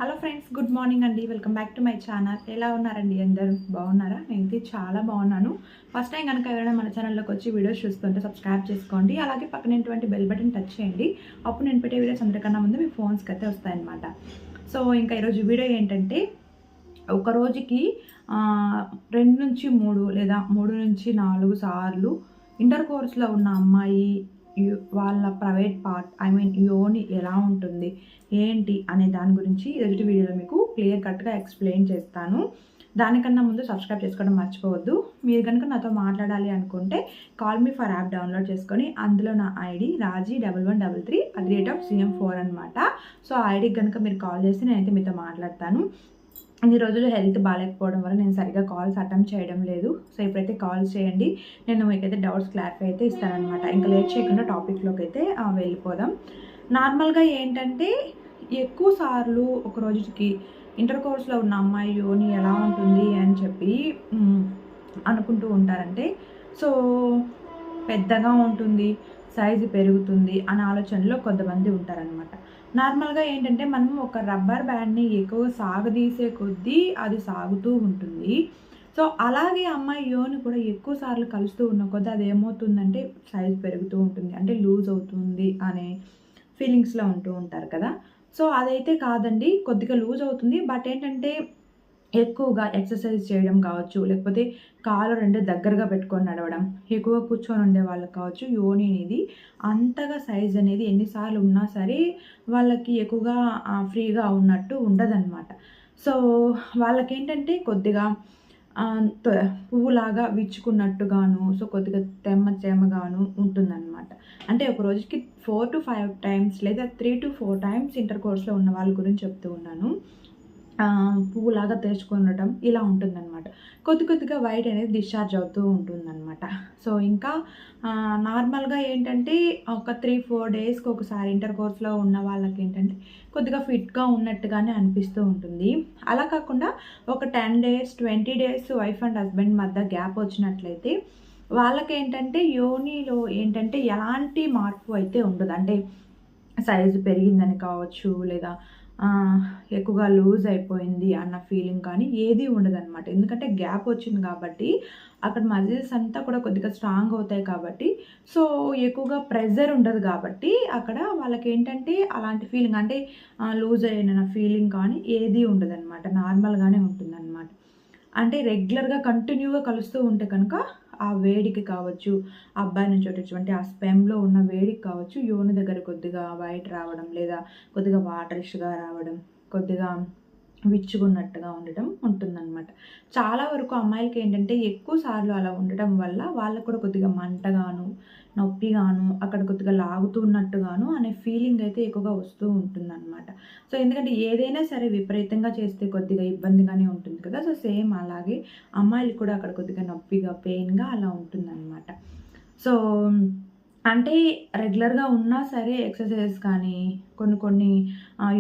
Hello friends, good morning అండి. Welcome back to my channel. ఎలా ఉన్నారండి? అందరూ బాగున్నారా? నేనైతే చాలా బాగున్నాను. ఫస్ట్ టైం కనుక ఎవరైనా మన ఛానల్లోకి వచ్చి వీడియోస్ చూస్తుంటే సబ్స్క్రైబ్ చేసుకోండి. అలాగే పక్కనటువంటి బెల్ బటన్ టచ్ చేయండి. అప్పుడు నేను పెట్టే వీడియోస్ అందరికన్నా ముందు మీ ఫోన్స్కి అయితే వస్తాయన్నమాట. సో ఇంకా ఈరోజు వీడియో ఏంటంటే, ఒక రోజుకి 2 నుంచి 3 లేదా 3 నుంచి 4 సార్లు ఇంటర్ కోర్స్లో ఉన్న అమ్మాయి వాళ్ళ ప్రైవేట్ పార్ట్ యోని ఎలా ఉంటుంది ఏంటి అనే దాని గురించి ఈరోజు వీడియోలో మీకు క్లియర్ కట్గా ఎక్స్ప్లెయిన్ చేస్తాను. దానికన్నా ముందు సబ్స్క్రైబ్ చేసుకోవడం మర్చిపోవద్దు. మీరు కనుక నాతో మాట్లాడాలి అనుకుంటే call me for app download చేసుకొని అందులో నా ఐడి రాజీ 1133@CM4 అనమాట. సో ఆ ఐడికి కనుక మీరు కాల్ చేసి నేనైతే మీతో మాట్లాడతాను. ఇన్ని రోజులు హెల్త్ బాగాలేకపోవడం వల్ల నేను సరిగ్గా కాల్స్ అటెంప్ట్ చేయడం లేదు. సో ఇప్పుడైతే కాల్స్ చేయండి, నేను మీకైతే డౌట్స్ క్లారిఫై అయితే ఇస్తానమాట. ఇంకా లేట్ చేయకుండా టాపిక్లోకి అయితే వెళ్ళిపోదాం. నార్మల్గా ఏంటంటే, ఎక్కువ సార్లు ఒక రోజుకి ఇంటర్ కోర్స్లో ఉన్న అమ్మాయి యోని ఎలా ఉంటుంది అని చెప్పి అనుకుంటూ ఉంటారంటే, సో పెద్దగా ఉంటుంది, సైజు పెరుగుతుంది అనే ఆలోచనలో కొంతమంది ఉంటారనమాట. నార్మల్గా ఏంటంటే, మనం ఒక రబ్బర్ బ్యాండ్ని ఎక్కువ సాగదీసే కొద్దీ అది సాగుతూ ఉంటుంది. సో అలాగే అమ్మాయి యోని కూడా ఎక్కువ సార్లు కలుస్తూ ఉన్న కొద్దీ అది ఏమవుతుందంటే సైజ్ పెరుగుతూ ఉంటుంది, అంటే లూజ్ అవుతుంది అనే ఫీలింగ్స్లో ఉంటూ ఉంటారు కదా. సో అదైతే కాదండి, కొద్దిగా లూజ్ అవుతుంది. బట్ ఏంటంటే, ఎక్కువగా ఎక్సర్సైజ్ చేయడం కావచ్చు, లేకపోతే కాలు 2 దగ్గరగా పెట్టుకొని నడవడం, ఎక్కువగా కూర్చొని ఉండే వాళ్ళకి కావచ్చు, యోని అనేది అంతగా సైజ్ అనేది ఎన్నిసార్లు ఉన్నా సరే వాళ్ళకి ఎక్కువగా ఫ్రీగా ఉన్నట్టు ఉండదన్నమాట. సో వాళ్ళకేంటంటే కొద్దిగా పువ్వులాగా విచ్చుకున్నట్టుగాను, సో కొద్దిగా తేమగాను ఉంటుందన్నమాట. అంటే ఒక రోజుకి 4 to 5 టైమ్స్ లేదా 3 to 4 టైమ్స్ ఇంటర్ కోర్స్లో ఉన్న వాళ్ళ గురించి చెప్తూ ఉన్నాను. పువ్వులాగా తెరుచుకుండటం ఇలా ఉంటుందన్నమాట. కొద్దిగా వైట్ అనేది డిశ్చార్జ్ అవుతూ ఉంటుందన్నమాట. సో ఇంకా నార్మల్గా ఏంటంటే, ఒక 3-4 డేస్కి ఒకసారి ఇంటర్ కోర్స్లో ఉన్న వాళ్ళకి ఏంటంటే కొద్దిగా ఫిట్గా ఉన్నట్టుగానే అనిపిస్తూ ఉంటుంది. అలా కాకుండా ఒక 10 days 20 days wife and husband మధ్య గ్యాప్ వచ్చినట్లయితే వాళ్ళకేంటంటే యోనిలో ఏంటంటే ఎలాంటి మార్పు అయితే ఉండదు. అంటే సైజు పెరిగిందని కావచ్చు, లేదా ఎక్కువగా లూజ్ అయిపోయింది అన్న ఫీలింగ్ కానీ ఏది ఉండదన్నమాట. ఎందుకంటే గ్యాప్ వచ్చింది కాబట్టి అక్కడ మజిల్స్ అంతా కూడా కొద్దిగా స్ట్రాంగ్ అవుతాయి కాబట్టి, సో ఎక్కువగా ప్రెజర్ ఉండదు కాబట్టి అక్కడ వాళ్ళకి ఏంటంటే అలాంటి ఫీలింగ్, అంటే లూజ్ అయిన ఫీలింగ్ కానీ ఏది ఉండదన్నమాట. నార్మల్గానే ఉంటుందన్నమాట. అంటే రెగ్యులర్గా కంటిన్యూగా కలుస్తూ ఉంటే కనుక ఆ వేడికి కావచ్చు, ఆ అబ్బాయి నుంచి వచ్చేటువంటి ఆ స్పెమ్లో ఉన్న వేడికి కావచ్చు, యోని దగ్గర కొద్దిగా వైట్ రావడం, లేదా కొద్దిగా వాటరిష్గా రావడం, కొద్దిగా విచ్చుకున్నట్టుగా ఉండటం ఉంటుందన్నమాట. చాలా వరకు అమ్మాయిలకి ఏంటంటే ఎక్కువ సార్లు అలా ఉండటం వల్ల వాళ్ళకు కూడా కొద్దిగా మంటగాను, నొప్పిగాను, అక్కడ కొద్దిగా లాగుతున్నట్టుగాను అనే ఫీలింగ్ అయితే ఎక్కువగా వస్తూ ఉంటుందన్నమాట. సో ఎందుకంటే ఏదైనా సరే విపరీతంగా చేస్తే కొద్దిగా ఇబ్బందిగానే ఉంటుంది కదా. సో సేమ్ అలాగే అమ్మాయిలు కూడా అక్కడ కొద్దిగా నొప్పిగా, పెయిన్గా అలా ఉంటుందన్నమాట. సో అంటే రెగ్యులర్గా ఉన్నా సరే ఎక్సర్సైజ్ కానీ, కొన్ని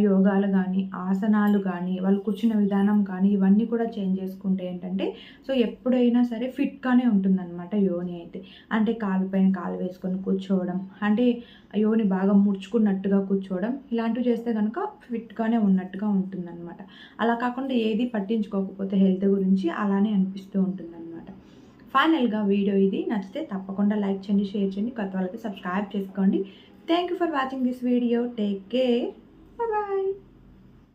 యోగాలు కానీ, ఆసనాలు కానీ, వాళ్ళు కూర్చున్న విధానం కానీ ఇవన్నీ కూడా చేంజ్ చేసుకుంటే ఏంటంటే, సో ఎప్పుడైనా సరే ఫిట్గానే ఉంటుందన్నమాట యోని అయితే. అంటే కాలు పైన కాలు వేసుకొని కూర్చోవడం, అంటే యోని బాగా ముడుచుకున్నట్టుగా కూర్చోవడం, ఇలాంటివి చేస్తే కనుక ఫిట్గానే ఉన్నట్టుగా ఉంటుందన్నమాట. అలా కాకుండా ఏది పట్టించుకోకపోతే హెల్త్ గురించి అలానే అనిపిస్తూ ఉంటుందన్నమాట. ఫైనల్గా వీడియో ఇది నచ్చితే తప్పకుండా లైక్ చేయండి, షేర్ చేయండి, కొత్త వాళ్ళకి సబ్స్క్రైబ్ చేసుకోండి. Thank you for watching this video. Take care. Bye.